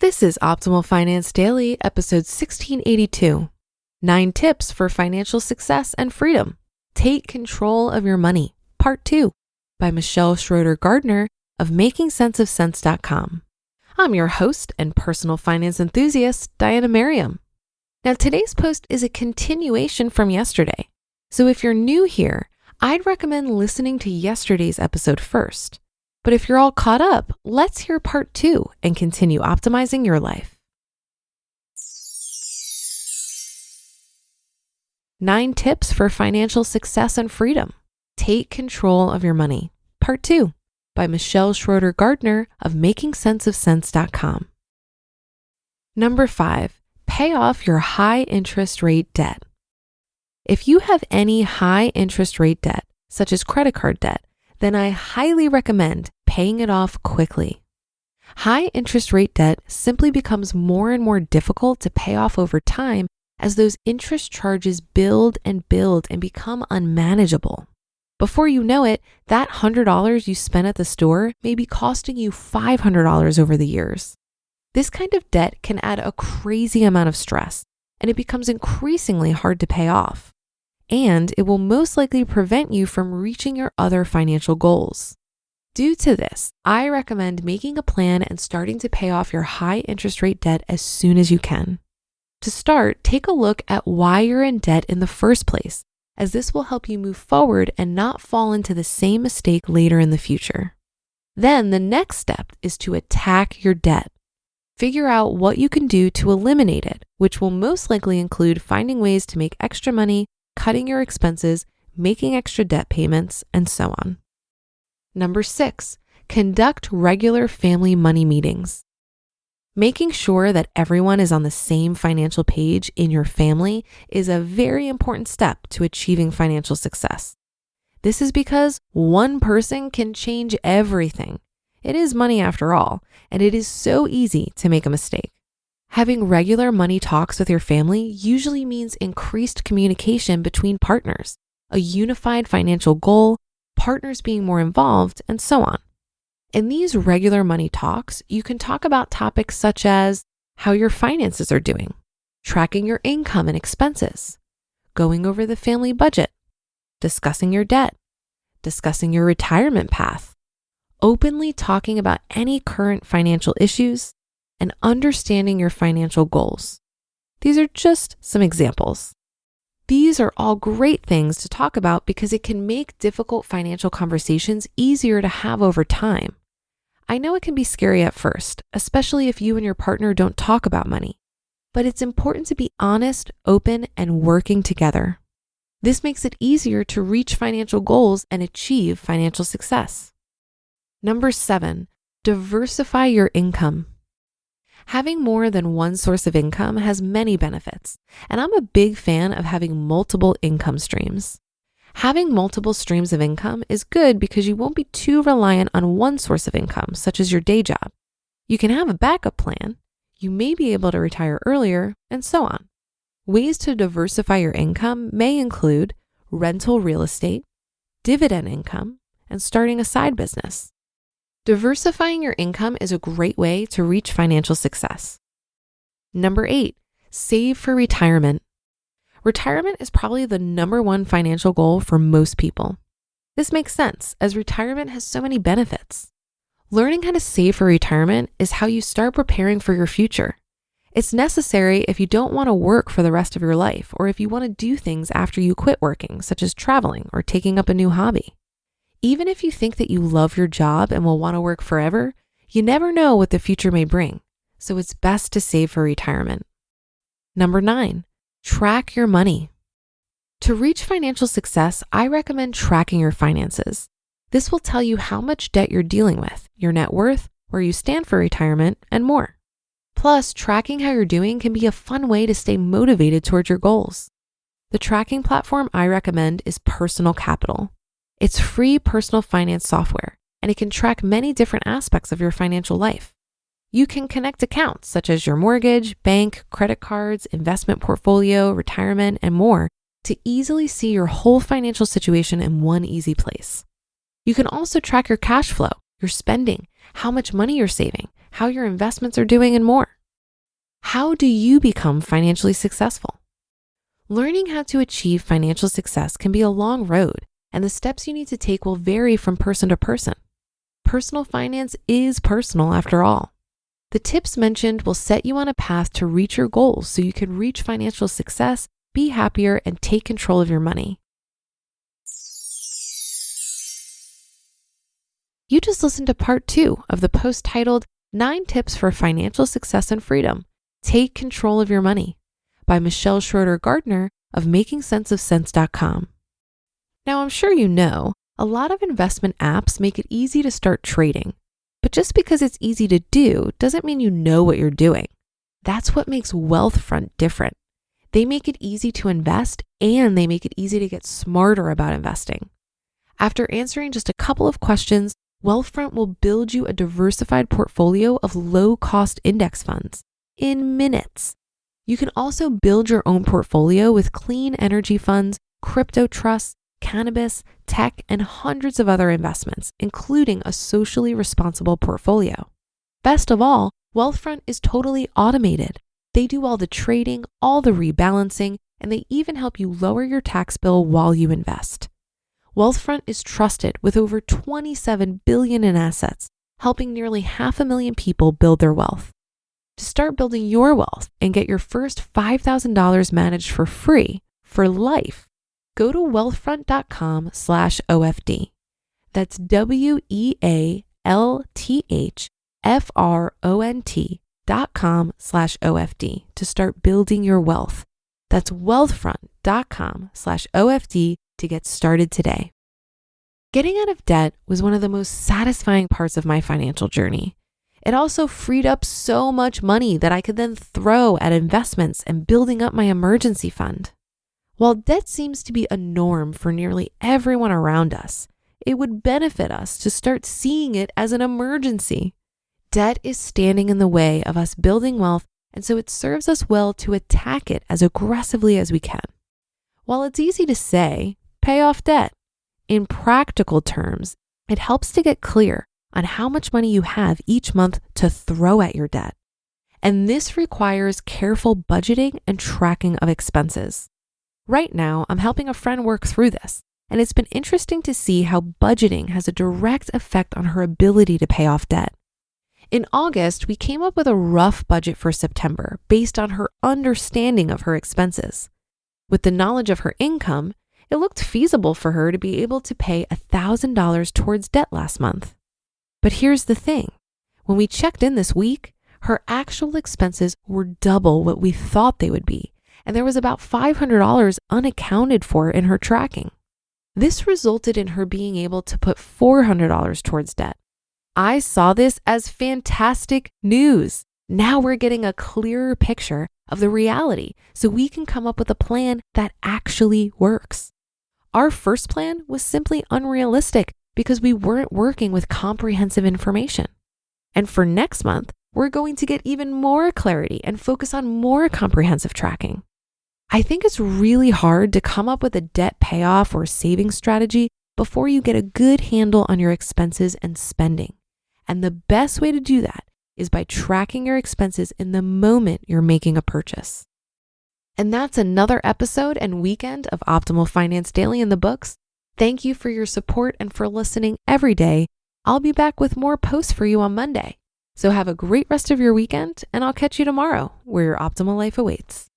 This is Optimal Finance Daily, episode 1682. 9 Tips for Financial Success and Freedom. Take Control of Your Money, Part 2, by Schroeder-Gardner of MakingSenseOfCents.com. I'm your host and personal finance enthusiast, Diana Merriam. Now, today's post is a continuation from yesterday. So if you're new here, I'd recommend listening to yesterday's episode first. But if you're all caught up, let's hear part 2 and continue optimizing your life. 9 Tips for Financial Success and Freedom. Take Control of Your Money, Part 2, by Schroeder-Gardner of MakingSenseOfCents.com. Number 5, pay off your high interest rate debt. If you have any high interest rate debt, such as credit card debt, then I highly recommend paying it off quickly. High interest rate debt simply becomes more and more difficult to pay off over time as those interest charges build and become unmanageable. Before you know it, that $100 you spent at the store may be costing you $500 over the years. This kind of debt can add a crazy amount of stress, and it becomes increasingly hard to pay off. And it will most likely prevent you from reaching your other financial goals. Due to this, I recommend making a plan and starting to pay off your high interest rate debt as soon as you can. To start, take a look at why you're in debt in the first place, as this will help you move forward and not fall into the same mistake later in the future. Then the next step is to attack your debt. Figure out what you can do to eliminate it, which will most likely include finding ways to make extra money, cutting your expenses, making extra debt payments, and so on. Number 6, conduct regular family money meetings. Making sure that everyone is on the same financial page in your family is a very important step to achieving financial success. This is because one person can change everything. It is money after all, and it is so easy to make a mistake. Having regular money talks with your family usually means increased communication between partners, a unified financial goal, partners being more involved, and so on. In these regular money talks, you can talk about topics such as how your finances are doing, tracking your income and expenses, going over the family budget, discussing your debt, discussing your retirement path, openly talking about any current financial issues, and understanding your financial goals. These are just some examples. These are all great things to talk about because it can make difficult financial conversations easier to have over time. I know it can be scary at first, especially if you and your partner don't talk about money, but it's important to be honest, open, and working together. This makes it easier to reach financial goals and achieve financial success. Number 7, diversify your income. Having more than one source of income has many benefits, and I'm a big fan of having multiple income streams. Having multiple streams of income is good because you won't be too reliant on one source of income, such as your day job. You can have a backup plan, you may be able to retire earlier, and so on. Ways to diversify your income may include rental real estate, dividend income, and starting a side business. Diversifying your income is a great way to reach financial success. Number 8, save for retirement. Retirement is probably the number one financial goal for most people. This makes sense as retirement has so many benefits. Learning how to save for retirement is how you start preparing for your future. It's necessary if you don't want to work for the rest of your life or if you want to do things after you quit working, such as traveling or taking up a new hobby. Even if you think that you love your job and will want to work forever, you never know what the future may bring, so it's best to save for retirement. Number 9, track your money. To reach financial success, I recommend tracking your finances. This will tell you how much debt you're dealing with, your net worth, where you stand for retirement, and more. Plus, tracking how you're doing can be a fun way to stay motivated towards your goals. The tracking platform I recommend is Personal Capital. It's free personal finance software, and it can track many different aspects of your financial life. You can connect accounts such as your mortgage, bank, credit cards, investment portfolio, retirement, and more to easily see your whole financial situation in one easy place. You can also track your cash flow, your spending, how much money you're saving, how your investments are doing, and more. How do you become financially successful? Learning how to achieve financial success can be a long road, and the steps you need to take will vary from person to person. Personal finance is personal after all. The tips mentioned will set you on a path to reach your goals so you can reach financial success, be happier, and take control of your money. You just listened to part 2 of the post titled 9 Tips for Financial Success and Freedom. Take Control of Your Money by Michelle Schroeder-Gardner of MakingSenseOfSense.com. Now, I'm sure you know, a lot of investment apps make it easy to start trading. But just because it's easy to do doesn't mean you know what you're doing. That's what makes Wealthfront different. They make it easy to invest, and they make it easy to get smarter about investing. After answering just a couple of questions, Wealthfront will build you a diversified portfolio of low-cost index funds in minutes. You can also build your own portfolio with clean energy funds, crypto trusts, cannabis, tech, and hundreds of other investments, including a socially responsible portfolio. Best of all, Wealthfront is totally automated. They do all the trading, all the rebalancing, and they even help you lower your tax bill while you invest. Wealthfront is trusted with over $27 billion in assets, helping nearly 500,000 people build their wealth. To start building your wealth and get your first $5,000 managed for free for life, go to wealthfront.com/OFD. That's wealthfront.com/OFD to start building your wealth. That's wealthfront.com/OFD to get started today. Getting out of debt was one of the most satisfying parts of my financial journey. It also freed up so much money that I could then throw at investments and building up my emergency fund. While debt seems to be a norm for nearly everyone around us, it would benefit us to start seeing it as an emergency. Debt is standing in the way of us building wealth, and so it serves us well to attack it as aggressively as we can. While it's easy to say, pay off debt, in practical terms, it helps to get clear on how much money you have each month to throw at your debt. And this requires careful budgeting and tracking of expenses. Right now, I'm helping a friend work through this, and it's been interesting to see how budgeting has a direct effect on her ability to pay off debt. In August, we came up with a rough budget for September based on her understanding of her expenses. With the knowledge of her income, it looked feasible for her to be able to pay $1,000 towards debt last month. But here's the thing. When we checked in this week, her actual expenses were double what we thought they would be, and there was about $500 unaccounted for in her tracking. This resulted in her being able to put $400 towards debt. I saw this as fantastic news. Now we're getting a clearer picture of the reality so we can come up with a plan that actually works. Our first plan was simply unrealistic because we weren't working with comprehensive information. And for next month, we're going to get even more clarity and focus on more comprehensive tracking. I think it's really hard to come up with a debt payoff or saving strategy before you get a good handle on your expenses and spending. And the best way to do that is by tracking your expenses in the moment you're making a purchase. And that's another episode and weekend of Optimal Finance Daily in the books. Thank you for your support and for listening every day. I'll be back with more posts for you on Monday. So have a great rest of your weekend, and I'll catch you tomorrow where your optimal life awaits.